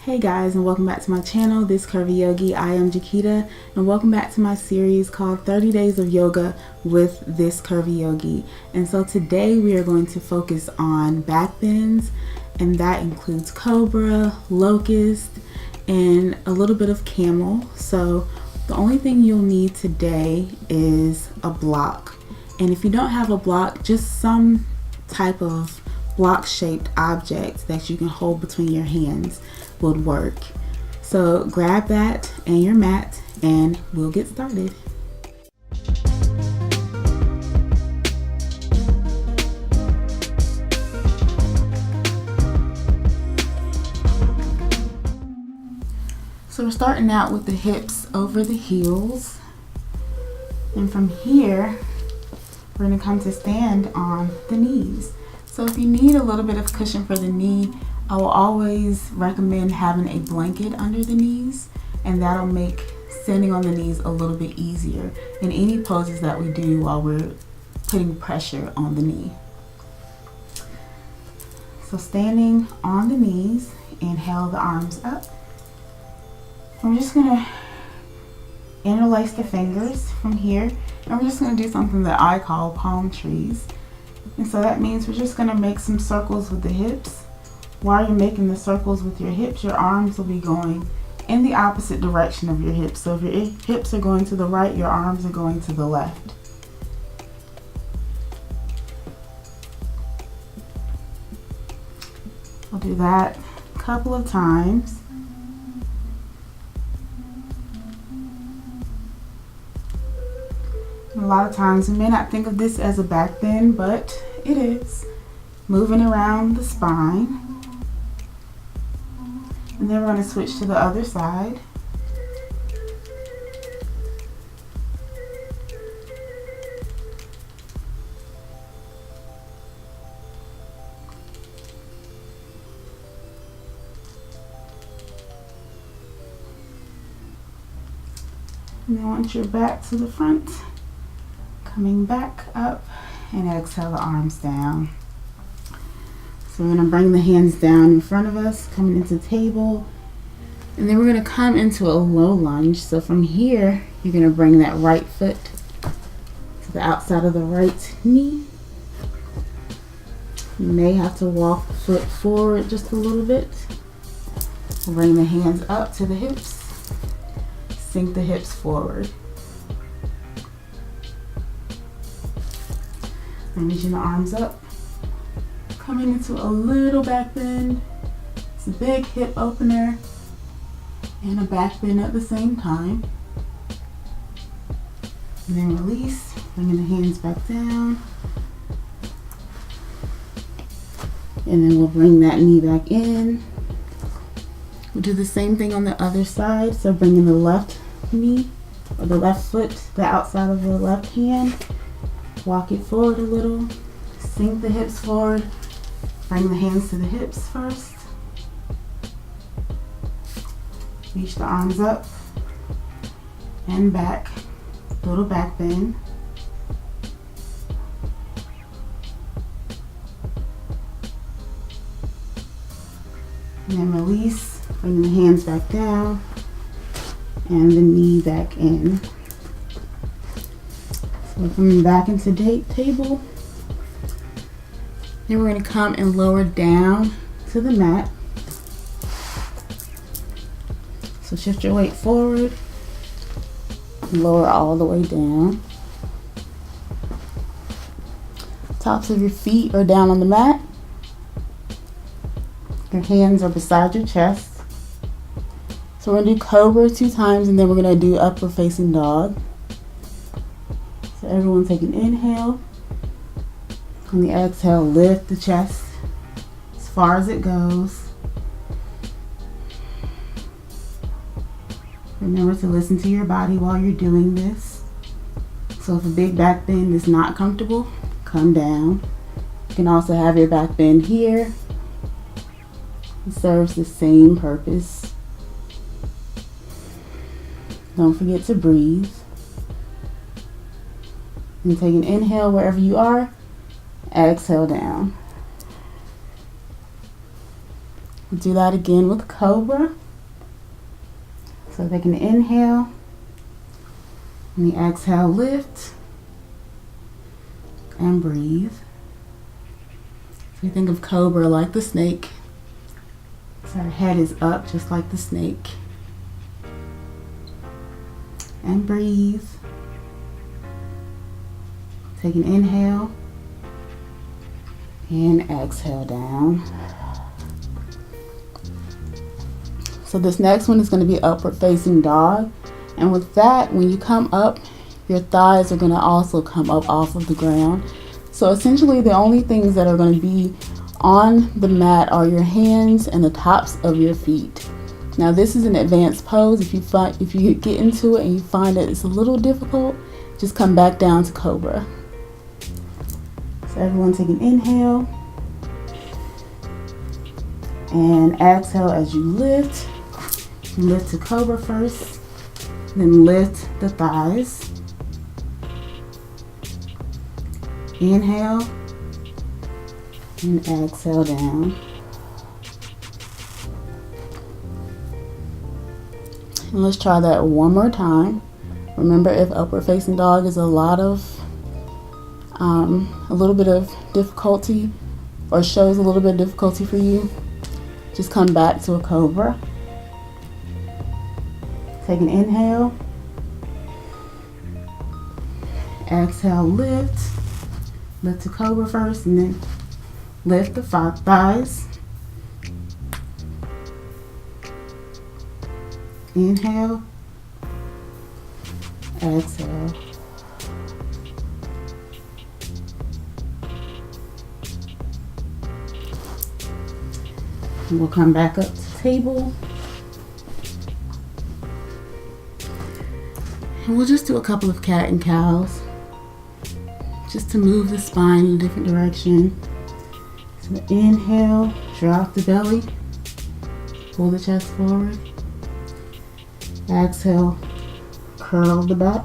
Hey guys, and welcome back to my channel, This Curvi Yogi. I am Jakita, and welcome back to my series called 30 Days of Yoga with This Curvi Yogi. And so today we are going to focus on backbends, and that includes Cobra, Locust, and a little bit of Camel. So the only thing you'll need today is a block. And if you don't have a block, just some type of block-shaped object that you can hold between your hands would work. So grab that and your mat and we'll get started. So we're starting out with the hips over the heels, and from here we're going to come to stand on the knees. So if you need a little bit of cushion for the knee, I will always recommend having a blanket under the knees, and that'll make standing on the knees a little bit easier in any poses that we do while we're putting pressure on the knee. So standing on the knees, inhale the arms up. I'm just going to interlace the fingers from here, and we're just going to do something that I call palm trees. And so that means we're just going to make some circles with the hips. While you're making the circles with your hips, your arms will be going in the opposite direction of your hips. So if your hips are going to the right, your arms are going to the left. I'll do that a couple of times. And a lot of times we may not think of this as a back bend, but it is. Moving around the spine. And then we're going to switch to the other side. And then once you're back to the front, coming back up and exhale the arms down. So we're going to bring the hands down in front of us, coming into table. And then we're going to come into a low lunge. So from here, you're going to bring that right foot to the outside of the right knee. You may have to walk the foot forward just a little bit. Bring the hands up to the hips. Sink the hips forward. And reaching the arms up. Coming into a little back bend. It's a big hip opener and a back bend at the same time. And then release, bringing the hands back down. And then we'll bring that knee back in. We'll do the same thing on the other side. So bringing the left knee or the left foot to the outside of the left hand. Walk it forward a little. Sink the hips forward. Bring the hands to the hips first. Reach the arms up and back. Little back bend. And then release. Bring the hands back down and the knee back in. So we're coming back into table. Then we're going to come and lower down to the mat. So shift your weight forward, lower all the way down. Tops of your feet are down on the mat. Your hands are beside your chest. So we're going to do Cobra 2 times, and then we're going to do upward facing dog. So everyone take an inhale. On the exhale, lift the chest as far as it goes. Remember to listen to your body while you're doing this. So if a big back bend is not comfortable, come down. You can also have your back bend here. It serves the same purpose. Don't forget to breathe. And take an inhale wherever you are. Exhale down. We'll do that again with Cobra. So take an inhale, and the exhale, lift and breathe. So you think of Cobra like the snake. So our head is up just like the snake. And breathe. Take an inhale and exhale down. So this next one is going to be upward facing dog. And with that, when you come up, your thighs are going to also come up off of the ground. So essentially the only things that are going to be on the mat are your hands and the tops of your feet. Now this is an advanced pose. If you get into it and you find that it's a little difficult, just come back down to Cobra. So everyone take an inhale and exhale as you lift. Lift to Cobra first, then lift the thighs. Inhale and exhale down. And let's try that one more time. Remember, if upward facing dog is a little bit of difficulty or shows a little bit of difficulty for you, just come back to a Cobra. Take an inhale. Exhale, lift. Lift to Cobra first, and then lift the thighs. Inhale. Exhale. And we'll come back up to table. And we'll just do a couple of cat and cows, just to move the spine in a different direction. So inhale, drop the belly, pull the chest forward. Exhale, curl the back.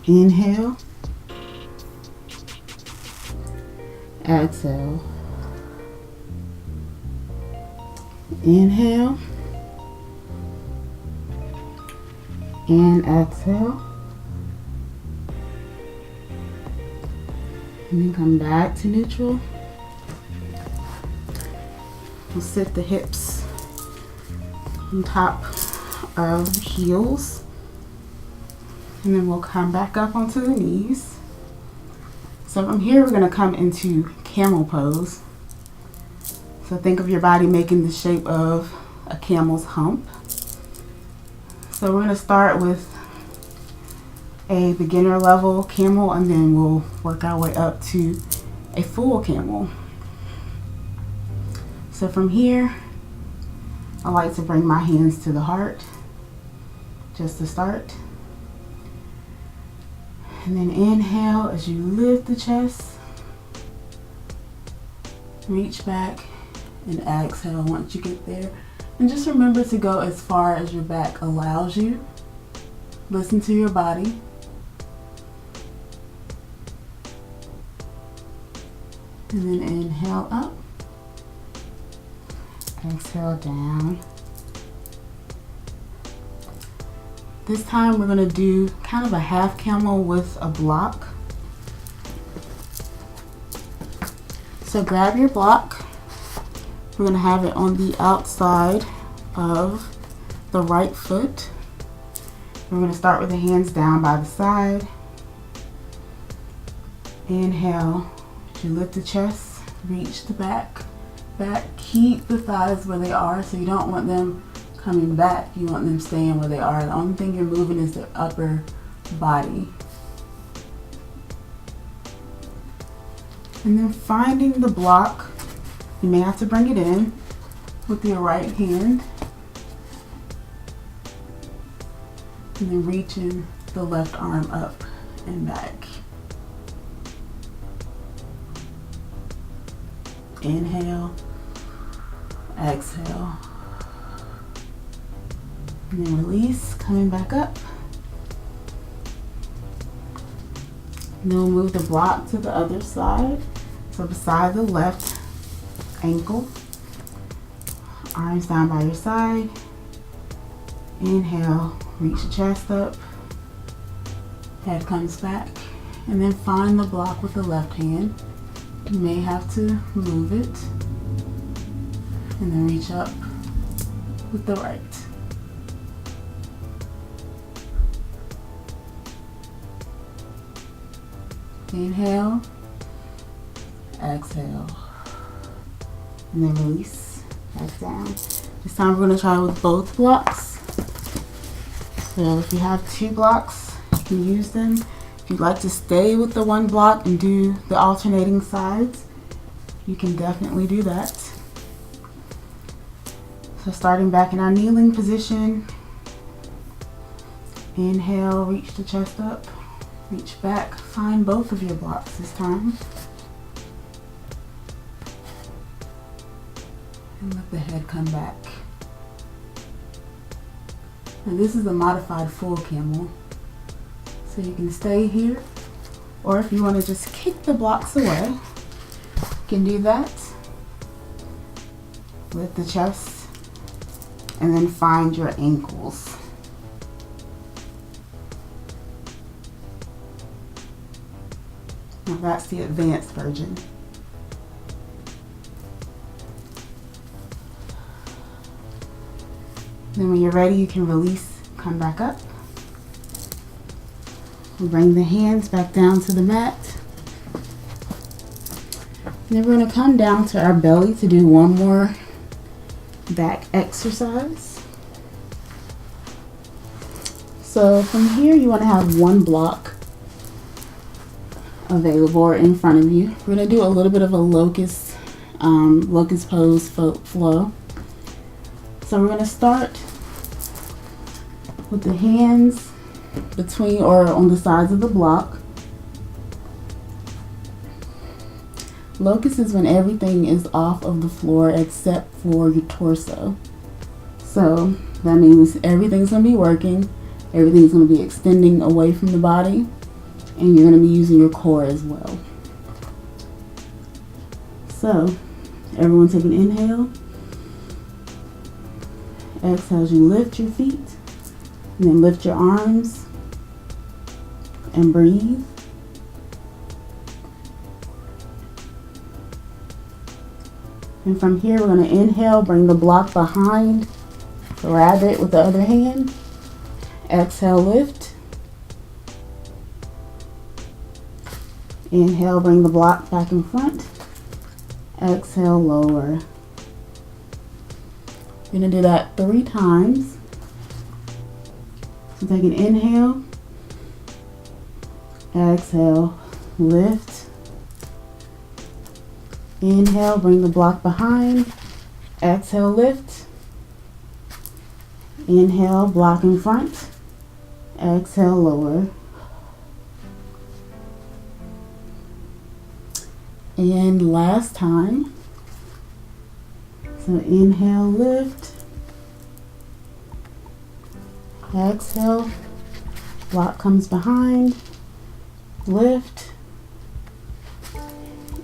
Inhale. Exhale. Inhale. And exhale. And then come back to neutral. We'll sit the hips on top of the heels. And then we'll come back up onto the knees. So from here, we're going to come into camel pose. So think of your body making the shape of a camel's hump. So we're going to start with a beginner level camel, and then we'll work our way up to a full camel. So from here, I like to bring my hands to the heart, just to start. And then inhale as you lift the chest. Reach back and exhale once you get there. And just remember to go as far as your back allows you. Listen to your body. And then inhale up. Exhale down. This time we're going to do kind of a half camel with a block. So grab your block. We're going to have it on the outside of the right foot. We're going to start with the hands down by the side. Inhale, as you lift the chest, reach the back. Keep the thighs where they are, so you don't want them coming back. You want them staying where they are. The only thing you're moving is the upper body. And then finding the block, you may have to bring it in with your right hand. And then reaching the left arm up and back. Inhale, exhale. And then release, coming back up. And then we'll move the block to the other side. So beside the left ankle. Arms down by your side. Inhale, reach the chest up. Head comes back. And then find the block with the left hand. You may have to move it. And then reach up with the right. Inhale, exhale, and then release back down. This time we're going to try with both blocks. So if you have 2 blocks, you can use them. If you'd like to stay with the 1 block and do the alternating sides, you can definitely do that. So starting back in our kneeling position, inhale, reach the chest up. Reach back, find both of your blocks this time. And let the head come back. And this is a modified full camel. So you can stay here, or if you want to just kick the blocks away, you can do that. Lift the chest, and then find your ankles. Now that's the advanced version. Then when you're ready, you can release, come back up. Bring the hands back down to the mat. And then we're going to come down to our belly to do one more back exercise. So from here, you want to have 1 block available or in front of you. We're going to do a little bit of a locust pose flow. So we're going to start with the hands between or on the sides of the block. Locust is when everything is off of the floor except for your torso. So that means everything's going to be working, everything's going to be extending away from the body, and you're going to be using your core as well. So everyone take an inhale. Exhale as you lift your feet, and then lift your arms and breathe. And from here, we're going to inhale, bring the block behind, grab it with the other hand. Exhale, lift. Inhale, bring the block back in front. Exhale, lower. You're going to do that 3 times. So take an inhale. Exhale, lift. Inhale, bring the block behind. Exhale, lift. Inhale, block in front. Exhale, lower. And last time. So inhale, lift. Exhale, block comes behind. Lift.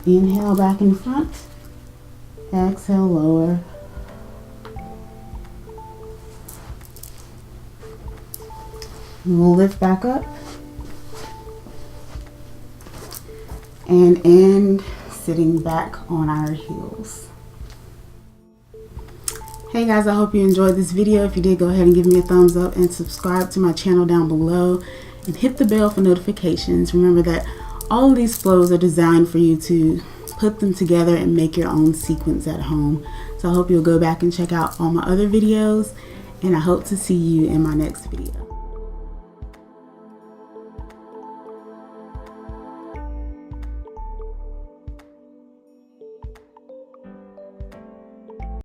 Inhale, back in front. Exhale, lower. And we'll lift back up. And end sitting back on our heels. Hey guys, I hope you enjoyed this video. If you did, go ahead and give me a thumbs up and subscribe to my channel down below and hit the bell for notifications. Remember that all of these flows are designed for you to put them together and make your own sequence at home. So I hope you'll go back and check out all my other videos, and I hope to see you in my next video.